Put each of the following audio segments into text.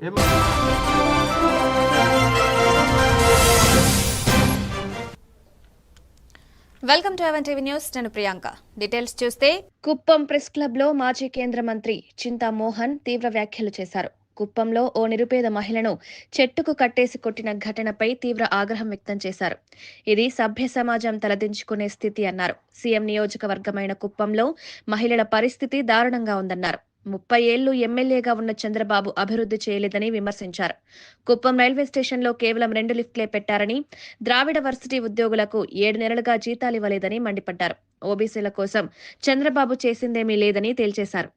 Welcome to oven TV news. నేను Priyanka. Details చూస్తే Kuppam press club లో మాజీ కేంద్ర మంత్రి చింతా మోహన్ తీవ్ర వ్యాఖ్యలు చేశారు. కుప్పంలో ఓ నిరుపేద మహిళను చెట్టుకు కట్టేసి కొట్టిన ఘటనపై తీవ్ర ఆగ్రహం వ్యక్తం చేశారు. ఇది సభ్య సమాజం తలదించుకునే స్థితి అన్నారు. సీఎం నియోజకవర్గమైన కుప్పంలో మహిళల పరిస్థితి దారుణంగా ఉందన్నారు. 30 ఏళ్లు ఎమ్మెల్యేగా ఉన్న చంద్రబాబు అభివృద్ధి చేయలేదని విమర్శించారు. కుప్పం రైల్వే స్టేషన్లో కేవలం 2 లిఫ్ట్లే పెట్టారని, ద్రావిడ వర్సిటీ ఉద్యోగులకు 7 నెలలుగా జీతాలివ్వలేదని మండిపడ్డారు. ఓబీసీల కోసం చంద్రబాబు చేసిందేమీ లేదని తేల్చేశారు.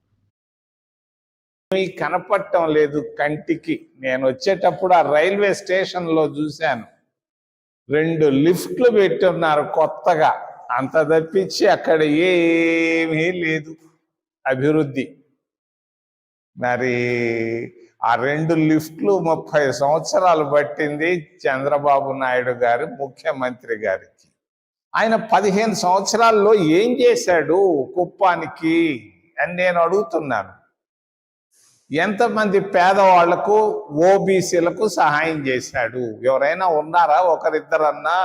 కనపడటం లేదు కంటికి. నేను వచ్చేటప్పుడు ఆ రైల్వే స్టేషన్ లో చూశాను, 2 లిఫ్ట్లు పెట్టున్నారు కొత్తగా. అంత తప్పించి అక్కడ ఏమీ లేదు అభివృద్ధి. మరి ఆ 2 లిఫ్ట్లు 30 సంవత్సరాలు పట్టింది చంద్రబాబు నాయుడు గారు ముఖ్యమంత్రి గారికి. ఆయన 15 సంవత్సరాల్లో ఏం చేశాడు కుప్పానికి అని నేను అడుగుతున్నాను. ఎంతమంది పేదవాళ్లకు, ఓబీసీలకు సహాయం చేశాడు? ఎవరైనా ఉన్నారా ఒకరిద్దరన్నా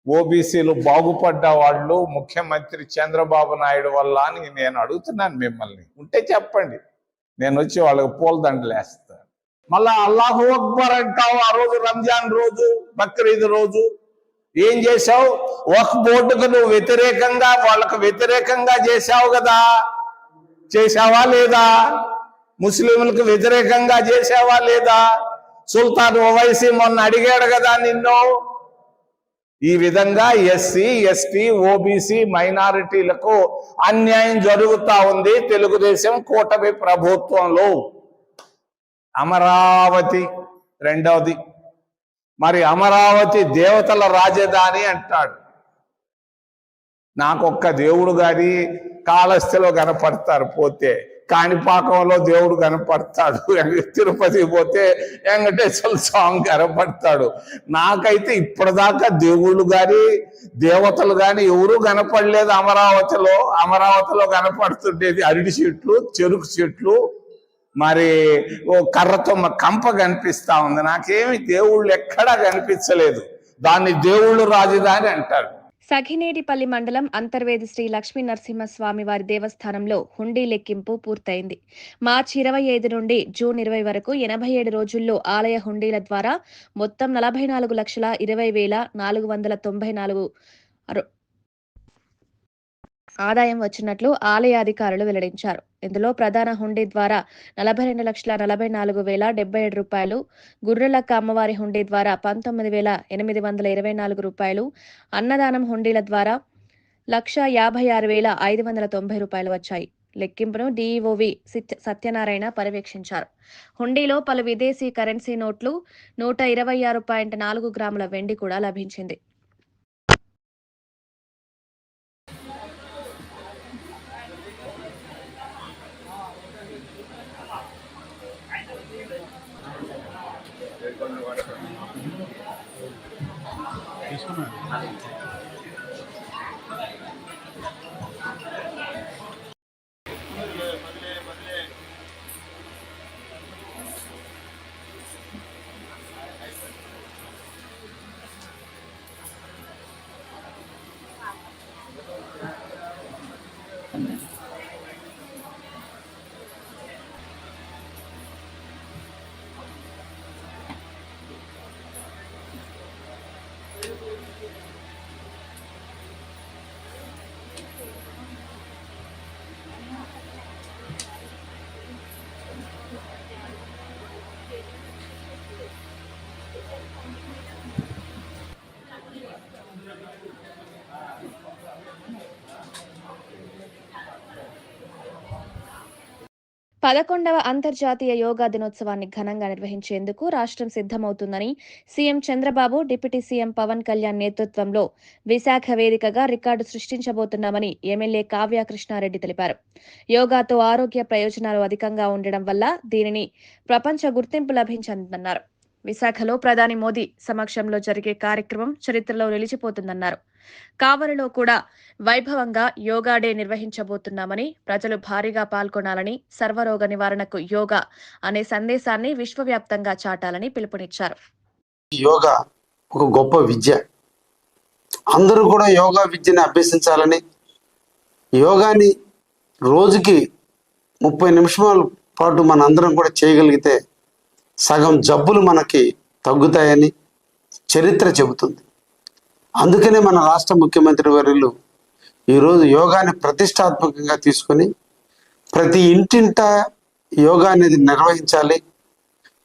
ఓబీసీలు బాగుపడ్డ వాళ్ళు ముఖ్యమంత్రి చంద్రబాబు నాయుడు వల్ల అని నేను అడుగుతున్నాను మిమ్మల్ని. ఉంటే చెప్పండి, నేను వచ్చి వాళ్ళకి పూలదండలు వేస్తాను. మళ్ళా అల్లాహు అక్బర్ అంటావు. ఆ రోజు రంజాన్ రోజు, బక్రీద్ రోజు ఏం చేశావు? వక్ఫ్ బోర్డుకు నువ్వు వ్యతిరేకంగా, వాళ్ళకు వ్యతిరేకంగా చేశావు కదా. చేశావా లేదా? ముస్లింలకు వ్యతిరేకంగా చేసావా లేదా? సుల్తాన్ ఓవైసీ మొన్న అడిగాడు కదా నిన్ను. ఈ విధంగా ఎస్సీ, ఎస్టీ, ఓబీసీ మైనారిటీలకు అన్యాయం జరుగుతా ఉంది తెలుగుదేశం కూటమి ప్రభుత్వంలో. అమరావతి రెండవది. మరి అమరావతి దేవతల రాజధాని అంటాడు. నాకొక్క దేవుడు గారి కాళహస్తిలో కనపడతారు, పోతే కాణిపాకంలో దేవుడు కనపడతాడు, తిరుపతి పోతే వెంకటేశ్వర స్వామి కనపడతాడు. నాకైతే ఇప్పటిదాకా దేవుళ్ళు గాని దేవతలు గాని ఎవరూ కనపడలేదు అమరావతిలో. అమరావతిలో కనపడుతుండేది అరటి చెట్లు, చెరుకు చెట్లు, మరి ఓ కర్రతో కంప కనిపిస్తా ఉంది. నాకేమి దేవుళ్ళు ఎక్కడా కనిపించలేదు. దాన్ని దేవుళ్ళు రాజధాని అంటారు. సఖినేటిపల్లి మండలం అంతర్వేది శ్రీ లక్ష్మీ నరసింహస్వామి వారి దేవస్థానంలో హుండీ లెక్కింపు పూర్తయింది. మార్చి 25 నుండి జూన్ 20 వరకు 87 రోజుల్లో ఆలయ హుండీల ద్వారా మొత్తం 44,20,494 ఆదాయం వచ్చినట్లు ఆలయ అధికారులు వెల్లడించారు. ఇందులో ప్రధాన హుండీ ద్వారా 42,44,077 రూపాయలు, గుర్రెలక్క అమ్మవారి హుండీ ద్వారా 19,824 రూపాయలు, అన్నదానం హుండీల ద్వారా 1,56,590 రూపాయలు వచ్చాయి. లెక్కింపును డీఈఓవి సత్యనారాయణ పర్యవేక్షించారు. హుండీలో పలు విదేశీ కరెన్సీ నోట్లు, 126.4 గ్రాముల వెండి కూడా లభించింది. పదకొండవ అంతర్జాతీయ యోగా దినోత్సవాన్ని ఘనంగా నిర్వహించేందుకు రాష్ట్రం సిద్ధమవుతుందని CM Chandrababu, deputy CM Pawan Kalyan నేతృత్వంలో విశాఖ వేదికగా రికార్డు సృష్టించబోతున్నామని ఎమ్మెల్యే కావ్య కృష్ణారెడ్డి తెలిపారు. యోగాతో ఆరోగ్య ప్రయోజనాలు అధికంగా ఉండడం వల్ల దీనిని ప్రపంచ గుర్తింపు లభించిందన్నారు. విశాఖలో ప్రధాని మోదీ సమక్షంలో జరిగే కార్యక్రమం చరిత్రలో నిలిచిపోతుందన్నారు. కావలిలో కూడా వైభవంగా యోగా డే నిర్వహించబోతున్నామని, ప్రజలు భారీగా పాల్గొనాలని, సర్వరోగ నివారణకు యోగా అనే సందేశాన్ని విశ్వవ్యాప్తంగా చాటాలని పిలుపునిచ్చారు. యోగా ఒక గొప్ప విద్య. అందరూ కూడా యోగా విద్యని అభ్యసించాలని, యోగాని రోజుకి 30 నిమిషాల పాటు మన అందరం కూడా చేయగలిగితే సగం జబ్బులు మనకి తగ్గుతాయని చరిత్ర చెబుతుంది. అందుకనే మన రాష్ట్ర ముఖ్యమంత్రి వర్యులు ఈరోజు యోగాని ప్రతిష్టాత్మకంగా తీసుకొని ప్రతి ఇంటింట యోగా అనేది నిర్వహించాలి,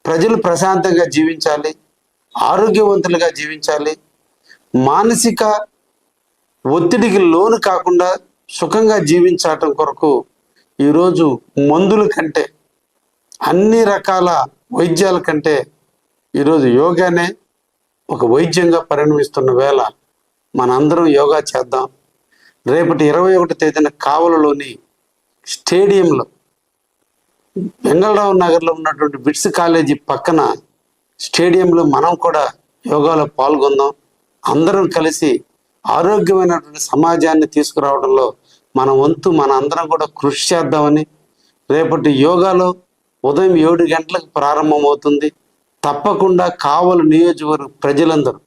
ప్రజలు ప్రశాంతంగా జీవించాలి, ఆరోగ్యవంతులుగా జీవించాలి, మానసిక ఒత్తిడికి లోను కాకుండా సుఖంగా జీవించటం కొరకు ఈరోజు మందుల కంటే, అన్ని రకాల వైద్యాల కంటే ఈరోజు యోగానే ఒక వైద్యంగా పరిణమిస్తున్న వేళ మనందరం యోగా చేద్దాం. రేపటి 21వ తేదీన కావలిలోని స్టేడియంలో, వెంగళరావు నగర్లో ఉన్నటువంటి బిట్స్ కాలేజీ పక్కన స్టేడియంలో మనం కూడా యోగాలో పాల్గొందాం. అందరం కలిసి ఆరోగ్యమైనటువంటి సమాజాన్ని తీసుకురావడంలో మన వంతు మన అందరం కూడా కృషి చేద్దామని, రేపటి యోగాలో ఉదయం 7 గంటలకు ప్రారంభమవుతుంది. తప్పకుండా కావలి నియోజకవర్గ ప్రజలందరూ,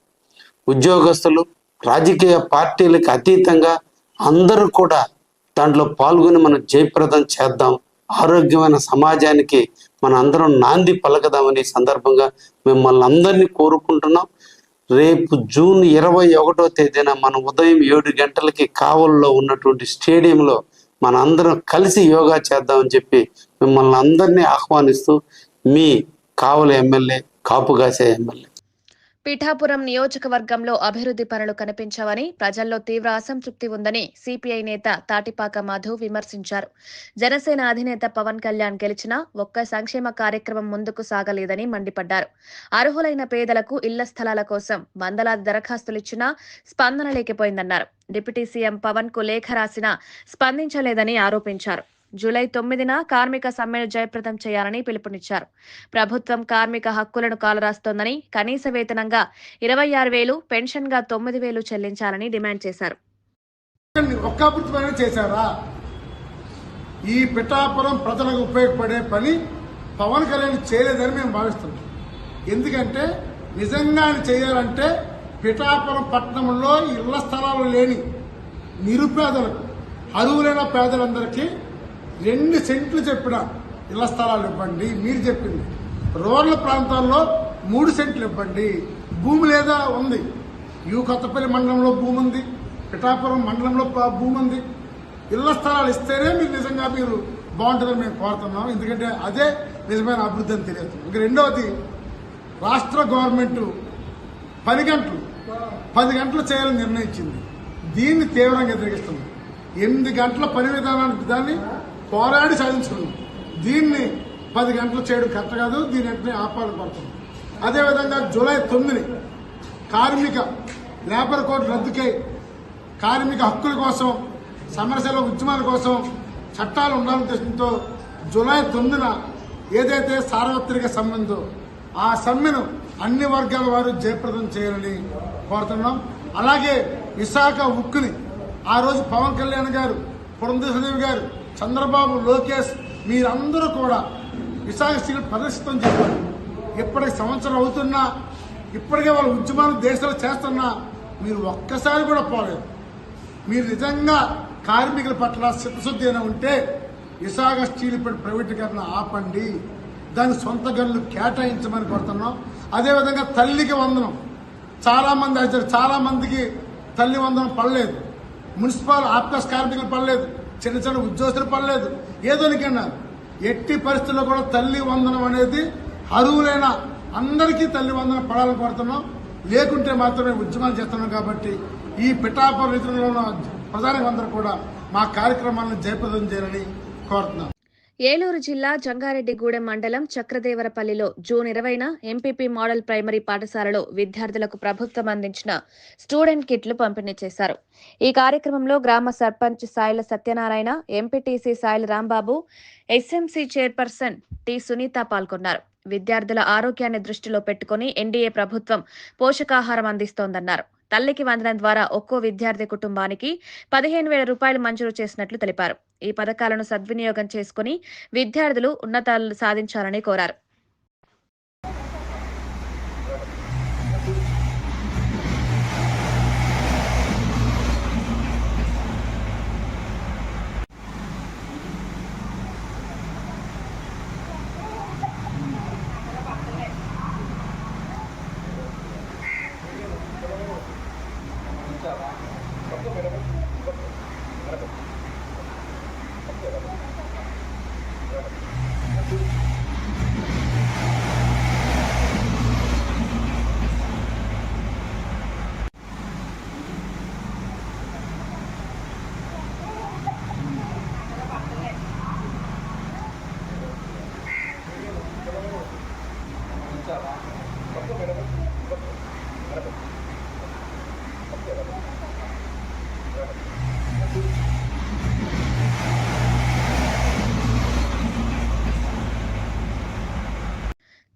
ఉద్యోగస్తులు, రాజకీయ పార్టీలకు అతీతంగా అందరూ కూడా దాంట్లో పాల్గొని మనం జయప్రదం చేద్దాం. ఆరోగ్యమైన సమాజానికి మన అందరం నాంది పలకదామని సందర్భంగా మిమ్మల్ని అందరినీ కోరుకుంటున్నాం. రేపు జూన్ 21వ తేదీన మనం ఉదయం 7 గంటలకి కావలిలో ఉన్నటువంటి స్టేడియంలో మన అందరం కలిసి యోగా చేద్దామని చెప్పి మిమ్మల్ని అందరినీ ఆహ్వానిస్తూ మీ కావలి ఎమ్మెల్యే, కాపుగాసే ఎమ్మెల్యే. పిఠాపురం నియోజకవర్గంలో అభివృద్ధి పనులు కనిపించవని, ప్రజల్లో తీవ్ర అసంతృప్తి ఉందని సిపిఐ నేత తాటిపాక మధు విమర్శించారు. జనసేన అధినేత పవన్ కళ్యాణ్ గెలిచినా ఒక్క సంక్షేమ కార్యక్రమం ముందుకు సాగలేదని మండిపడ్డారు. అర్హులైన పేదలకు ఇళ్ల స్థలాల కోసం వందలాది దరఖాస్తులిచ్చినా స్పందన లేకపోయిందన్నారు. డిప్యూటీ సీఎం పవన్ కు లేఖ రాసినా స్పందించలేదని ఆరోపించారు. జూలై 9న కార్మిక సమ్మెను జయప్రదం చేయాలని పిలుపునిచ్చారు. ప్రభుత్వం కార్మిక హక్కులను కాలరాస్తోందని, కనీస వేతనంగా 26,000, పెన్షన్గా 9,000 చెల్లించాలని డిమాండ్ చేశారు. చేశారా? ఈ పిఠాపురం ప్రజలకు ఉపయోగపడే పని పవన్ కళ్యాణ్ చేయలేదని మేము భావిస్తున్నాం. ఎందుకంటే నిజంగా ఆయన చేయాలంటే పిఠాపురం పట్టణంలో ఇళ్ల స్థలాలు లేని నిరుపేదలకు, అరువులైన పేదలందరికీ 2 సెంట్లు చెప్పిన ఇళ్ల స్థలాలు ఇవ్వండి. మీరు చెప్పింది రూరల్ ప్రాంతాల్లో 3 సెంట్లు ఇవ్వండి. భూమి లేదా ఉంది. కొత్తపల్లి మండలంలో భూమి ఉంది, పిఠాపురం మండలంలో భూమి ఉంది. ఇళ్ల స్థలాలు ఇస్తేనే మీరు నిజంగా మీరు బాగుంటుందని మేము కోరుతున్నాం. ఎందుకంటే అదే నిజమైన అభివృద్ధి అని తెలియదు. ఇక రెండవది, రాష్ట్ర గవర్నమెంట్ 10 గంటలు చేయాలని నిర్ణయించింది. దీన్ని తీవ్రంగా వ్యతిరేకిస్తుంది. 8 గంటల పని విధానానికి దాన్ని పోరాడి సాధించుకున్నాం. దీన్ని 10 గంటలు చేయడం కరెక్ట్ కాదు. దీని వెంటనే ఆపాలని కోరుతున్నాం. అదేవిధంగా జూలై 9 కార్మిక లేబర్ కోడ్ రద్దుకై కార్మిక హక్కుల కోసం, సమరశల ఉద్యమాల కోసం చట్టాలు ఉండాలని ఉద్దేశంతో జూలై 9న ఏదైతే సార్వత్రిక సమ్మె ఉందో ఆ సమ్మెను అన్ని వర్గాల వారు జయప్రదం చేయాలని కోరుతున్నాం. అలాగే విశాఖ ఉక్కుని ఆ రోజు పవన్ కళ్యాణ్ గారు, పురంధేశ్వరి గారు, చంద్రబాబు, లోకేష్ మీరందరూ కూడా విశాఖ స్టీల్ ప్రదర్శితం చేశారు. ఇప్పటికి సంవత్సరం అవుతున్నా, ఇప్పటికే వాళ్ళ ఉద్యమాలు దేశంలో చేస్తున్నా మీరు ఒక్కసారి కూడా పోలేదు. మీరు నిజంగా కార్మికుల పట్ల చిత్తశుద్ధి అయినా ఉంటే విశాఖ స్టీల్ ప్రైవేటీకరణ ఆపండి. దాని సొంత గనులు కేటాయించమని కోరుతున్నాం. అదేవిధంగా తల్లికి వందనం చాలా మందికి తల్లి వందనం పడలేదు. మున్సిపల్ ఆఫీస్ కార్మికులు పడలేదు, చిన్న ఉద్యోగస్తులు పడలేదు. ఏదోనికన్నారు. ఎట్టి పరిస్థితుల్లో కూడా తల్లి వందనం అనేది అర్హులైన అందరికీ తల్లి వందనం పడాలని కోరుతున్నాం. లేకుంటే మాత్రమే ఉద్యమాలు చేస్తున్నాం. కాబట్టి ఈ పిఠాపురం రీతిలో ఉన్న ప్రధానికందరూ కూడా మా కార్యక్రమాలను జయప్రదం చేయాలని కోరుతున్నాం. ఏలూరు జిల్లా జంగారెడ్డిగూడెం మండలం చక్రదేవరపల్లిలో జూన్ 20న ఎంపీపీ మోడల్ ప్రైమరీ పాఠశాలలో విద్యార్థులకు ప్రభుత్వం అందించిన స్టూడెంట్ కిట్లు పంపిణీ చేశారు. ఈ కార్యక్రమంలో గ్రామ sarpanch Saila Satyanarayana, MPTC Saila Rambabu, SMC chairperson T Sunitha పాల్గొన్నారు. విద్యార్థుల ఆరోగ్యాన్ని దృష్టిలో పెట్టుకుని ఎన్డీఏ ప్రభుత్వం పోషకాహారం అందిస్తోందన్నారు. తల్లికి వందనం ద్వారా ఒక్కో విద్యార్థి కుటుంబానికి 15,000 రూపాయలు మంజూరు చేసినట్లు తెలిపారు. ఈ పథకాలను సద్వినియోగం చేసుకుని విద్యార్థులు ఉన్నతాలు సాధించాలని కోరారు.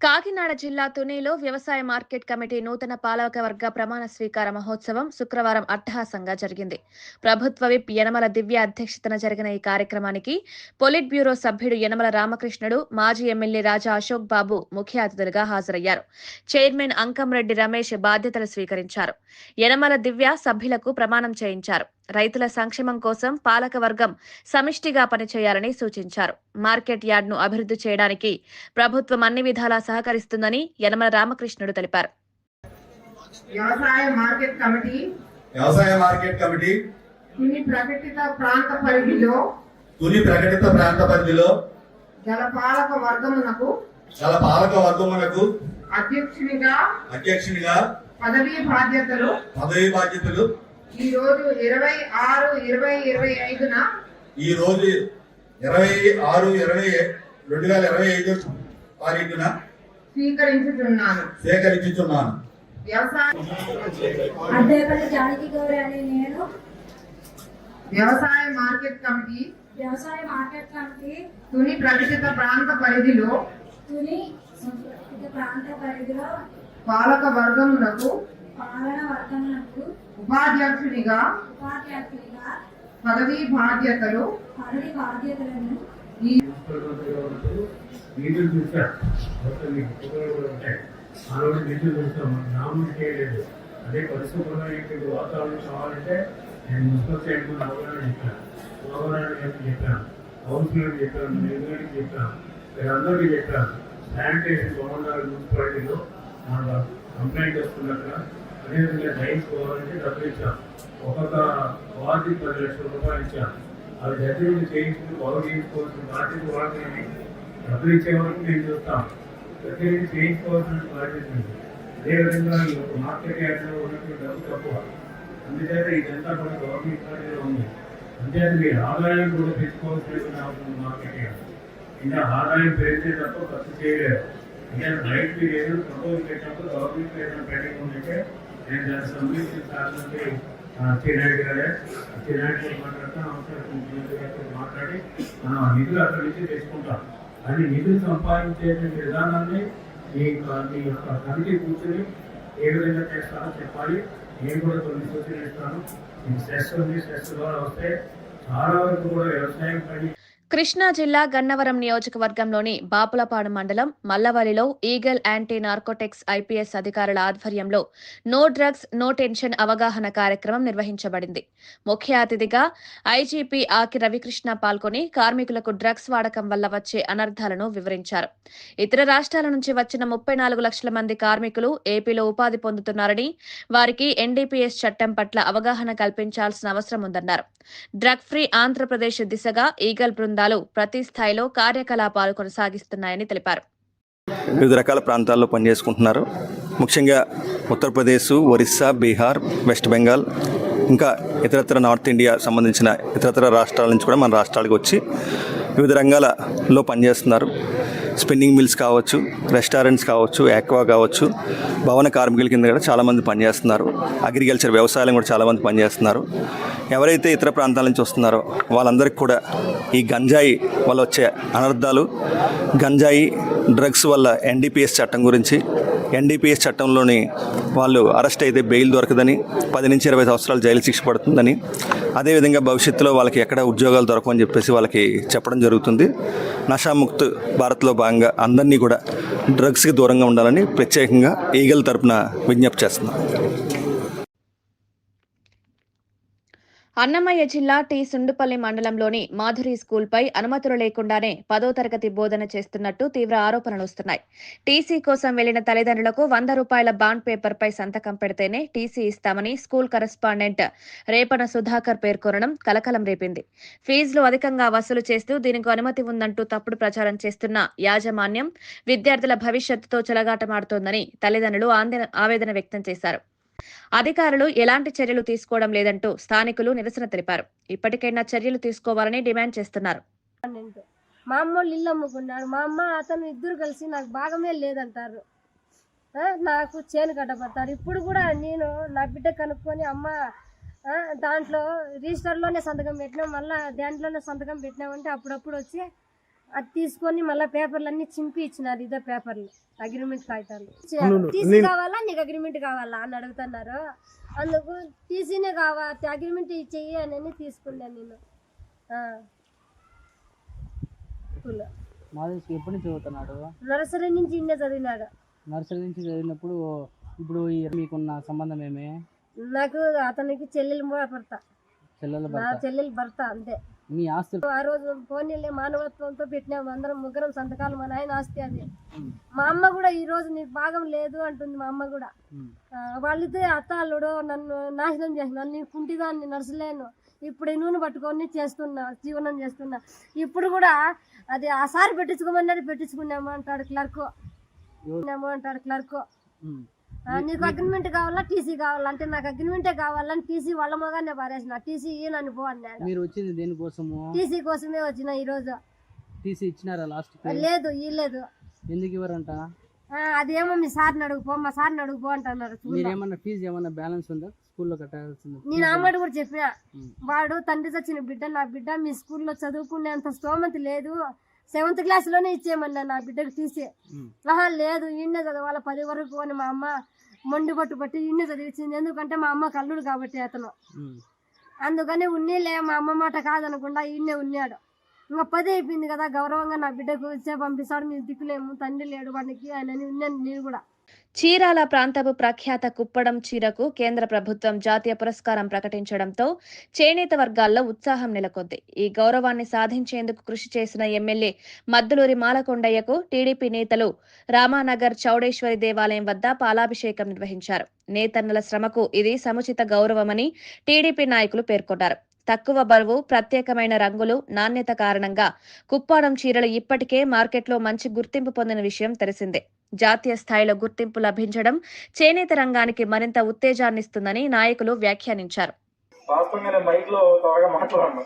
కాకినాడ జిల్లా తునిలో వ్యవసాయ మార్కెట్ కమిటీ నూతన పాలకవర్గ ప్రమాణ స్వీకార మహోత్సవం శుక్రవారం అట్టహాసంగా జరిగింది. ప్రభుత్వ విప్ యనమల దివ్య అధ్యక్షతన జరిగిన ఈ కార్యక్రమానికి పొలిట్ బ్యూరో సభ్యుడు యనమల రామకృష్ణుడు, మాజీ ఎమ్మెల్యే రాజా అశోక్ బాబు ముఖ్య అతిథులుగా హాజరయ్యారు. చైర్మన్ అంకంరెడ్డి రమేష్ బాధ్యతలు స్వీకరించారు. యనమల దివ్య సభ్యులకు ప్రమాణం చేయించారు. రైతుల సంక్షేమం కోసం పాలకవర్గం సమిష్టిగా పనిచేయాలని సూచించారు. మార్కెట్ యార్డ్ను అభివృద్ధి చేయడానికి ప్రభుత్వం అన్ని విధాలా సహకరిస్తుందని యనమల రామకృష్ణుడు తెలిపారు. వ్యవసాయ మార్కెట్ కమిటీ తుని ప్రకటిత ప్రాంత పరిధిలో గల పాలక వర్గమునకు అధ్యక్షునిగా పదవీ బాధ్యతలు ఈ రోజు 26/2025 తారీఖున స్వీకరించుచున్నాను. వ్యవసాయ మార్కెట్ కమిటీ తుని ప్రకటిత ప్రాంత పరిధిలో పాలక వర్గమునకు ఉపాధ్యక్షునిగా పదవీ బాధ్యతలను నిధులు చూసారు. ఆ రోజు నిధులు చూసాం, నామం చేయలేదు. అదే పరిశుభ్రమైనటువంటి వాతావరణం కావాలంటే నేను మున్సిపల్ సైడ్ అవగాహన చెప్పాను, చెప్పాను, కౌన్సిలర్కి చెప్పాను, నిధులకి చెప్పాను, వీరందరికీ చెప్పాను. శానిటేషన్ బాగుండాలి మున్సిపాలిటీలో మన కంప్లైంట్ వస్తున్నట్ల. అదేవిధంగా రైస్ పోవాలంటే డబ్బులు ఇచ్చాం. ఒక్కొక్క వార్డుకి 10 లక్షల రూపాయలు ఇచ్చాం. అవి దగ్గర చేయించుకుని బాగు చేయించుకోవాల్సిన బాధ్యత వాళ్ళని, డబ్బులు ఇచ్చే వరకు నేను చూస్తాం. దగ్గర నుంచి చేయించుకోవాల్సిన బాధ్యత. అదేవిధంగా ఈ మార్కెట్ యార్డ్లో ఉన్నటువంటి డబ్బు తక్కువ. అందుచేత ఇదంతా కూడా గవర్నమెంట్ పరిధిలో ఉంది. అంతేత మీరు ఆదాయం కూడా తెచ్చుకోవాల్సిన అవసరం మార్కెట్ యార్డ్. ఇంకా ఆదాయం పెరిగితే తప్ప ఖర్చు చేయలేదు. ఇంకా రైట్ మీరు ఏదైనా ప్రపోజ్ పెట్టినప్పుడు గవర్నమెంట్ ఏదైనా పెండింగ్ ఉందంటే నేను దానికి సంబంధించిన సాధనకి అచ్చెన్నాయుడు గారే మాట్లాడతాం, అవసరం మాట్లాడి మనం ఆ నిధులు అక్కడి నుంచి తెచ్చుకుంటాం. అని నిధులు సంపాదించే విధానాన్ని మీ యొక్క కమిటీ కూర్చొని ఏ విధంగా చేస్తారో చెప్పాలి. నేను కూడా కొన్ని సూచనలు ఇస్తాను. మీకు సెస్ ఉంది, సెస్ ద్వారా వస్తే చాలా వరకు కూడా వ్యవసాయం పని. కృష్ణా జిల్లా గన్నవరం నియోజకవర్గంలోని బాపులపాడు మండలం మల్లవల్లిలో ఈగల్ యాంటీ నార్కోటిక్స్ ఐపీఎస్ అధికారుల ఆధ్వర్యంలో నో డ్రగ్స్ నో టెన్షన్ అవగాహన కార్యక్రమం నిర్వహించబడింది. ముఖ్య అతిథిగా ఐజీపీ ఆకి రవికృష్ణ పాల్గొని కార్మికులకు డ్రగ్స్ వాడకం వల్ల వచ్చే అనర్థాలను వివరించారు. ఇతర రాష్ట్రాల నుంచి వచ్చిన 34 లక్షల మంది కార్మికులు ఏపీలో ఉపాధి పొందుతున్నారని, వారికి ఎన్డీపీఎస్ చట్టం పట్ల అవగాహన కల్పించాల్సిన అవసరం ఉందన్నారు. డ్రగ్ ఫ్రీ ఆంధ్రప్రదేశ్ దిశగా ఈగల్ బృందాలు ప్రతి స్థాయిలో కార్యకలాపాలు కొనసాగిస్తున్నాయని తెలిపారు. వివిధ రకాల ప్రాంతాల్లో పనిచేసుకుంటున్నారు. ముఖ్యంగా ఉత్తరప్రదేశ్, ఒరిస్సా, బీహార్, వెస్ట్ బెంగాల్, ఇంకా ఇతరత్ర నార్త్ ఇండియా సంబంధించిన ఇతరత్ర రాష్ట్రాల నుంచి కూడా మన రాష్ట్రాలకు వచ్చి వివిధ రంగాలలో పనిచేస్తున్నారు. స్పిన్నింగ్ మిల్స్ కావచ్చు, రెస్టారెంట్స్ కావచ్చు, ఆక్వా కావచ్చు, భవన కార్మికుల కింద కూడా చాలామంది పనిచేస్తున్నారు. అగ్రికల్చర్ వ్యవసాయం కూడా చాలామంది పనిచేస్తున్నారు. ఎవరైతే ఇతర ప్రాంతాల నుంచి వస్తున్నారో వాళ్ళందరికీ కూడా ఈ గంజాయి వల్ల వచ్చే అనర్థాలు, గంజాయి డ్రగ్స్ వల్ల ఎన్డీపీఎస్ చట్టం గురించి, ఎన్డీపీఎస్ చట్టంలోని వాళ్ళు అరెస్ట్ అయితే బెయిల్ దొరకదని, 10 నుంచి 20 సంవత్సరాలు జైలు శిక్ష పడుతుందని, అదేవిధంగా భవిష్యత్తులో వాళ్ళకి ఎక్కడ ఉద్యోగాలు దొరకమని చెప్పేసి వాళ్ళకి చెప్పడం జరుగుతుంది. నషాముక్త్ భారత్లో భాగంగా అందరినీ కూడా డ్రగ్స్కి దూరంగా ఉండాలని ప్రత్యేకంగా ఈగల్ తరపున విజ్ఞప్తి చేస్తున్నాం. అన్నమయ్య జిల్లా టి సుండుపల్లి మండలంలోని మాధురి స్కూల్పై అనుమతులు లేకుండానే 10వ తరగతి బోధన చేస్తున్నట్టు తీవ్ర ఆరోపణలు వస్తున్నాయి. టీసీ కోసం వెళ్లిన తల్లిదండ్రులకు 100 రూపాయల బాండ్ పేపర్పై సంతకం పెడితేనే టీసీ ఇస్తామని స్కూల్ కరెస్పాండెంట్ రేపన సుధాకర్ పేర్కొనడం కలకలం రేపింది. ఫీజులు అధికంగా వసూలు చేస్తూ దీనికి అనుమతి ఉందంటూ తప్పుడు ప్రచారం చేస్తున్న యాజమాన్యం విద్యార్థుల భవిష్యత్తుతో చెలగాటమాడుతోందని తల్లిదండ్రులు ఆవేదన వ్యక్తం చేశారు. అధికారులు ఎలాంటి చర్యలు తీసుకోవడం లేదంటూ స్థానికులు నిరసన తెలిపారు. ఇప్పటికైనా చర్యలు తీసుకోవాలని డిమాండ్ చేస్తున్నారు. మా అమ్మోళ్ళు ఇల్లు అమ్ముకున్నాడు. మా అమ్మ అతను ఇద్దరు కలిసి నాకు భాగమే లేదంటారు. నాకు చేను కట్టబడతారు. ఇప్పుడు కూడా నేను నా బిడ్డ కనుక్కొని అమ్మ దాంట్లో రిజిస్టర్లోనే సంతకం పెట్టినాం, మళ్ళీ దాంట్లోనే సంతకం పెట్టినామంటే అప్పుడప్పుడు వచ్చి అది తీసుకొని మళ్ళీ పేపర్లన్నీ చింపి ఇచ్చినారు. ఇదే పేపర్లు, అగ్రిమెంట్ కాగితాలు. టీసీ కావాలా, నీకు అగ్రిమెంట్ కావాలా అని అడుగుతున్నారు. అందుకు టీసీనే కావాలి, అగ్రిమెంట్ ఇచ్చేయి అని తీసుకున్నాను నేను. ఎప్పటి నుంచి చదువుతున్నాడు? నర్సరీ నుంచి ఇన్నే చదివినాడు. నర్సరీ నుంచి చదివినప్పుడు ఇప్పుడు మీకున్న సంబంధం ఏమే? నాకు అతనికి చెల్లెలు భర్త, చెల్లెలు భర్త అంతే. మీ ఆస్తి ఆ రోజు ఫోన్ మానవత్వంతో పెట్టినాము అందరం, ముగ్గురం సంతకాలు. మా నాయన ఆస్తి అది. మా అమ్మ కూడా ఈ రోజు నీకు భాగం లేదు అంటుంది. మా అమ్మ కూడా వాళ్ళిద్దరే అత్తాళ్ళుడు నన్ను నాశనం చేసినాను, నేను కుంటిదాన్ని నడచలేను, ఇప్పుడు ఈ నూనె పట్టుకొని చేస్తున్నా, జీవనం చేస్తున్నా. ఇప్పుడు కూడా అది ఆ సారి పెట్టించుకోమన్నది పెట్టించుకున్నాము అంటాడు క్లర్క్. నీకు అగ్రిమెంట్ కావాలా, టీసీ కావాలంటే నాకు అగ్రిమెంటే కావాలని టీసీ వాళ్ళ మొగానే పారేసిన. టీసీ ఈయనని పో అన్నాడు. మీరు వచ్చింది దేనికోసము? టీసీ కోసమే వచ్చిన. ఈ రోజు టీసీ ఇచ్చినారా లాస్ట్? లేదు, ఇవ్వలేదు. ఎందుకు ఇవ్వరంట? అదేమో మీ సార్ని అడుగుపో, మా సార్ని అడుగుపో అంటున్నారు. మీరేమన్నా ఫీజు ఏమన్నా బ్యాలెన్స్ ఉందా స్కూల్లో కట్టాల్సింది? నేను ఆ మాట కూడా చెప్పిన. వాడు తండ్రి చచ్చిన బిడ్డ, నా బిడ్డ మీ స్కూల్లో చదువుకునేంత స్తోమత లేదు, 7th క్లాస్లోనే ఇచ్చేయమన్నా నా బిడ్డకు టీసీ. లేదు, ఈయనే చదవాలి 10 వరకు అని మా అమ్మ మొండి పట్టి ఈయనే చదివించింది. ఎందుకంటే మా అమ్మ కల్లుడు కాబట్టి అతను. అందుకని ఉన్నీలే, మా అమ్మ మాట కాదనకుండా ఈయనే ఉన్నాడు. ఇంకా 10 అయిపోయింది కదా, గౌరవంగా నా బిడ్డకు ఇచ్చే పంపిస్తాడు. మీరు దిక్కులేము, తండ్రి లేడు వాడికి అని ఉన్నాను నేను కూడా. చీరాల ప్రాంతపు ప్రఖ్యాత కుప్పడం చీరకు కేంద్ర ప్రభుత్వం జాతీయ పురస్కారం ప్రకటించడంతో చేనేత వర్గాల్లో ఉత్సాహం నెలకొంది. ఈ గౌరవాన్ని సాధించేందుకు కృషి చేసిన ఎమ్మెల్యే మద్దులూరి మాలకొండయ్యకు టీడీపీ నేతలు రామానగర్ చౌడేశ్వరి దేవాలయం వద్ద పాలాభిషేకం నిర్వహించారు. నేతన్నల శ్రమకు ఇది సముచిత గౌరవమని టీడీపీ నాయకులు పేర్కొన్నారు. తక్కువ బరువు, ప్రత్యేకమైన రంగులు, నాణ్యత కారణంగా కుప్పాడం చీరలు ఇప్పటికే మార్కెట్లో మంచి గుర్తింపు పొందిన విషయం తెలిసిందే. జాతీయ స్థాయిలో గుర్తింపు లభించడం చేనేత రంగానికి మరింత ఉత్తేజాన్నిస్తుందని నాయకులు వ్యాఖ్యానించారు. వాస్తవంగా మైక్ లో త్వరగా మాట్లాడను.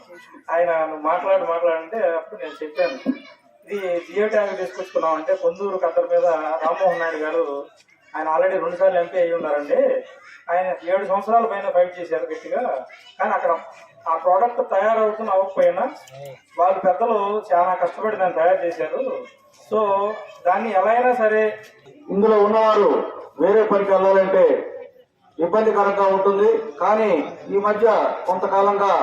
ఆయన మాట్లాడంటే అప్పుడు నేను చెప్పాను, ఇది జియో ట్యాగ్ తీసుకొచ్చుకున్నాం అంటే పొందూరు కత్తర్ మీద రామ్మోహన్ నాయుడు గారు, ఆయన ఆల్రెడీ 2 సార్లు ఎంపీ అయ్యి ఉన్నారండి. ఆయన 7 సంవత్సరాల పైన ఫైట్ చేశారు గట్టిగా. కానీ అక్కడ ఆ ప్రోడక్ట్ తయారవుతున్న అవ్వకపోయినా వాళ్ళు పెద్దలు చాలా కష్టపడి దాన్ని తయారు చేశారు. సో దాన్ని ఎలా అయినా సరే ఇందులో ఉన్నవారు వేరే పనికి వెళ్ళాలంటే ఇబ్బందికరంగా ఉంటుంది. కానీ ఈ మధ్య కొంతకాలంగా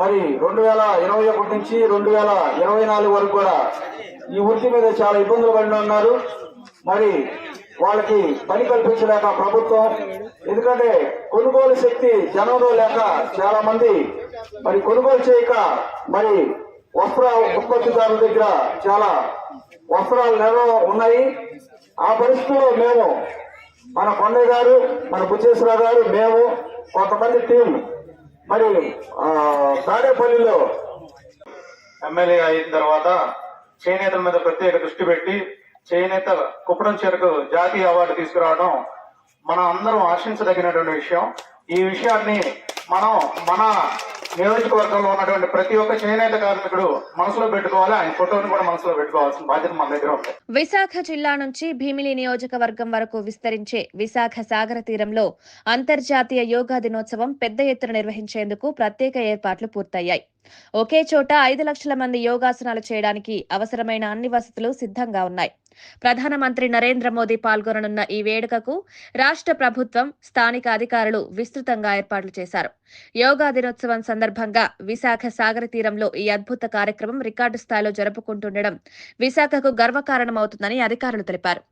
మరి 2021 నుంచి 2024 వరకు కూడా ఈ వృత్తి మీద చాలా ఇబ్బందులు పడి ఉన్నారు. మరి వాళ్ళకి పని కల్పించలేక ప్రభుత్వం, ఎందుకంటే కొనుగోలు శక్తి జనంలో లేక చాలా మంది మరి కొనుగోలు చేయక మరి వస్త్ర ఉత్పత్తిదారుల దగ్గర చాలా వస్త్రాలు నిల్వ ఉన్నాయి. ఆ పరిస్థితుల్లో మేము, మన కొండయ్య గారు, మన బుచ్చేశ్వరరావు గారు, మేము కొంతమంది టీం మరి తాడేపల్లిలో ఎమ్మెల్యే అయిన తర్వాత చేనేతల మీద ప్రత్యేక దృష్టి పెట్టి చేనేత కుప్పడం చీరకు జాతీయ అవార్డు తీసుకురావడం మనం అందరం ఆశించదగినటువంటి విషయం. ఈ విషయాన్ని మనం మన నియోజకవర్గంలో ఉన్నటువంటి ప్రతి ఒక్క చేనేత కార్మికుడు మనసులో పెట్టుకోవాలి. ఆయన ఫోటోని కూడా మనసులో పెట్టుకోవాల్సిన బాధ్యత మన దగ్గర ఉంది. విశాఖ జిల్లా నుంచి భీమిలి నియోజకవర్గం వరకు విస్తరించే విశాఖ సాగర తీరంలో అంతర్జాతీయ యోగా దినోత్సవం పెద్ద ఎత్తున నిర్వహించేందుకు ప్రత్యేక ఏర్పాట్లు పూర్తయ్యాయి. ఒకే చోట 5 లక్షల మంది యోగాసనాలు చేయడానికి అవసరమైన అన్ని వసతులు సిద్ధంగా ఉన్నాయి. ప్రధానమంత్రి నరేంద్ర మోదీ పాల్గొననున్న ఈ వేడుకకు రాష్ట్ర ప్రభుత్వం, స్థానిక అధికారులు విస్తృతంగా ఏర్పాట్లు చేశారు. యోగా దినోత్సవం సందర్భంగా విశాఖ సాగర తీరంలో ఈ అద్భుత కార్యక్రమం రికార్డు స్థాయిలో జరుపుకుంటుండడం విశాఖకు గర్వకారణమవుతుందని అధికారులు తెలిపారు.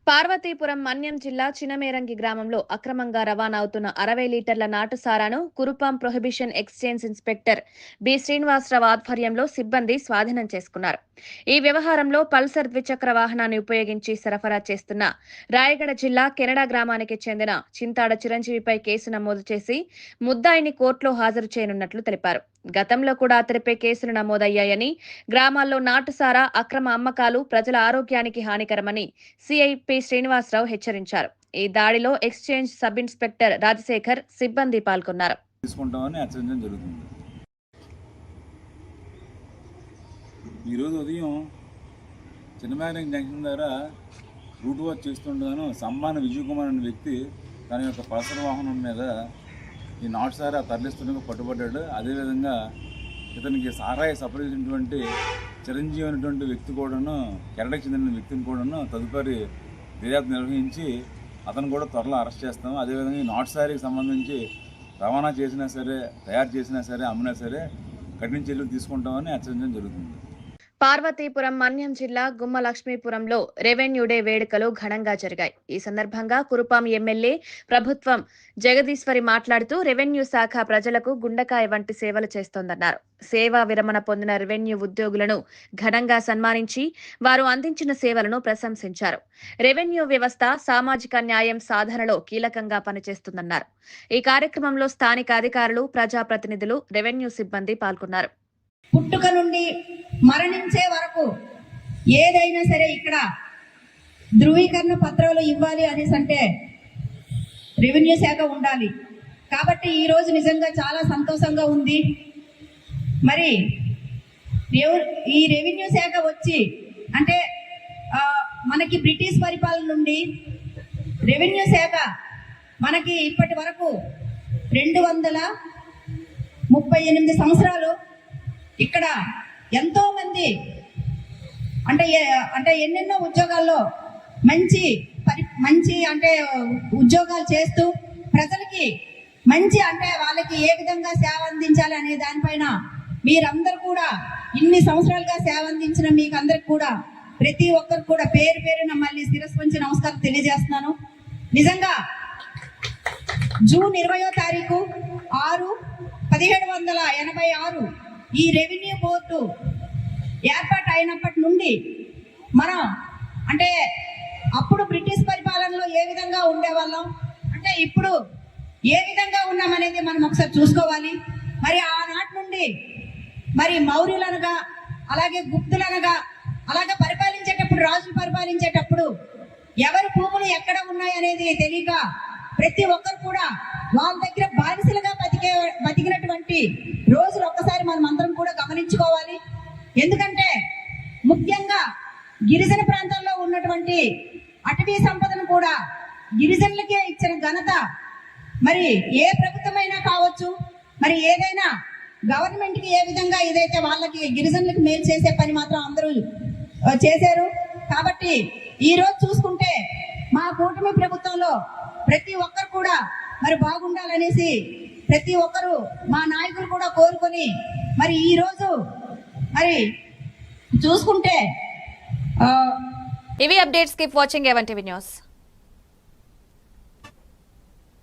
పార్వతీపురం మన్యం జిల్లా చినమేరంగి గ్రామంలో అక్రమంగా రవాణా అవుతున్న 60 లీటర్ల నాటు సారాను Kurupam prohibition exchange inspector B Srinivasa Rao ఆధ్వర్యంలో సిబ్బంది స్వాధీనం చేసుకున్నారు. ఈ వ్యవహారంలో పల్సర్ ద్విచక్ర వాహనాన్ని ఉపయోగించి సరఫరా చేస్తున్న రాయగడ జిల్లా కెనడా గ్రామానికి చెందిన చింతాడ చిరంజీవిపై కేసు నమోదు చేసి ముద్దాయిని కోర్టులో హాజరు చేయనున్నట్లు తెలిపారు. గతంలో కూడా అతడిపై కేసులు నమోదయ్యాయని, గ్రామాల్లో నాటుసారా అక్రమ అమ్మకాలు ప్రజల ఆరోగ్యానికి హానికరమని సిఐ పి శ్రీనివాసరావు హెచ్చరించారు. ఈ దాడిలో ఎక్స్చేంజ్ సబ్ ఇన్స్పెక్టర్ రాజశేఖర్, సిబ్బంది పాల్గొన్నారు. ఈరోజు ఉదయం చిన్నమేరంగి జంక్షన్ దగ్గర రూట్ వాచ్ చేస్తుండగాను సంబాన విజయ్ కుమార్ అనే వ్యక్తి తన యొక్క పల్సర్ వాహనం మీద ఈ నాటుసారా తరలిస్తుండగా పట్టుబడ్డాడు. అదేవిధంగా ఇతనికి సారాయి సప్లై చేసినటువంటి చిరంజీవి అనేటువంటి వ్యక్తి కూడాను, కెనడాకి చెందిన వ్యక్తిని కూడాను తదుపరి దర్యాప్తు నిర్వహించి అతను కూడా త్వరలో అరెస్ట్ చేస్తాము. అదేవిధంగా ఈ నాటుసారికి సంబంధించి రవాణా చేసినా సరే, తయారు చేసినా సరే, అమ్మినా సరే కఠిన చర్యలు తీసుకుంటామని హెచ్చరించడం జరుగుతుంది. పార్వతీపురం మన్యం జిల్లా గుమ్మ లక్ష్మీపురంలో రెవెన్యూ డే వేడుకలు ఘనంగా జరిగాయి. ఈ సందర్భంగా కురుపాం ఎమ్మెల్యే ప్రభుత్వం జగదీశ్వరి మాట్లాడుతూ రెవెన్యూ శాఖ ప్రజలకు గుండెకాయ వంటి సేవలు చేస్తోందన్నారు. సేవా విరమణ పొందిన రెవెన్యూ ఉద్యోగులను ఘనంగా సన్మానించి వారు అందించిన సేవలను ప్రశంసించారు. రెవెన్యూ వ్యవస్థ సామాజిక న్యాయం సాధనలో కీలకంగా పనిచేస్తుందన్నారు. ఈ కార్యక్రమంలో స్థానిక అధికారులు, ప్రజాప్రతినిధులు, రెవెన్యూ సిబ్బంది పాల్గొన్నారు. పుట్టుక నుండి మరణించే వరకు ఏదైనా సరే ఇక్కడ ధృవీకరణ పత్రాలు ఇవ్వాలి అనేసి అంటే రెవెన్యూ శాఖ ఉండాలి. కాబట్టి ఈరోజు నిజంగా చాలా సంతోషంగా ఉంది. మరి ఈ రెవెన్యూ శాఖ వచ్చి అంటే మనకి బ్రిటిష్ పరిపాలన నుండి రెవెన్యూ శాఖ మనకి ఇప్పటి వరకు 238 సంవత్సరాలు ఇక్కడ ఎంతో మంది అంటే ఎన్నెన్నో ఉద్యోగాల్లో మంచి అంటే ఉద్యోగాలు చేస్తూ ప్రజలకి మంచి అంటే వాళ్ళకి ఏ విధంగా సేవ అందించాలి అనే దానిపైన మీరందరూ కూడా ఇన్ని సంవత్సరాలుగా సేవ అందించిన మీకు అందరికి కూడా ప్రతి ఒక్కరు కూడా పేరు పేరున మళ్ళీ శిరస్సు వంచి నమస్కారం తెలియజేస్తున్నాను. నిజంగా జూన్ 20వ తారీఖు 1786 ఈ రెవెన్యూ బోర్డు ఏర్పాటు అయినప్పటి నుండి మనం అంటే అప్పుడు బ్రిటిష్ పరిపాలనలో ఏ విధంగా ఉండేవాళ్ళం, అంటే ఇప్పుడు ఏ విధంగా ఉన్నామనేది మనం ఒకసారి చూసుకోవాలి. మరి ఆనాటి నుండి మరి మౌర్యులనగా అలాగే గుప్తులనగా అలాగే పరిపాలించేటప్పుడు, రాజులు పరిపాలించేటప్పుడు ఎవరి భూములు ఎక్కడ ఉన్నాయి అనేది తెలియక ప్రతి ఒక్కరు కూడా వాళ్ళ దగ్గర బానిసలుగా బతికినటువంటి రోజులు ఒక్కసారి మనం అందరం కూడా గమనించుకోవాలి. ఎందుకంటే ముఖ్యంగా గిరిజన ప్రాంతాల్లో ఉన్నటువంటి అటవీ సంపదను కూడా గిరిజనులకే ఇచ్చిన ఘనత మరి ఏ ప్రభుత్వమైనా కావచ్చు, మరి ఏదైనా గవర్నమెంట్ కి ఏ విధంగా ఇదైతే వాళ్ళకి గిరిజనులకు మేలు చేసే పని మాత్రం అందరూ చేశారు. కాబట్టి ఈ రోజు చూసుకుంటే మా కూటమి ప్రభుత్వంలో ప్రతి ఒక్కరు కూడా మరి బాగుండాలనేసి ప్రతి ఒక్కరు మా నాయకులు కూడా కోరుకొని మరి ఈ రోజు మరి చూసుకుంటే ఇవి updates. Keep watching A1 TV news.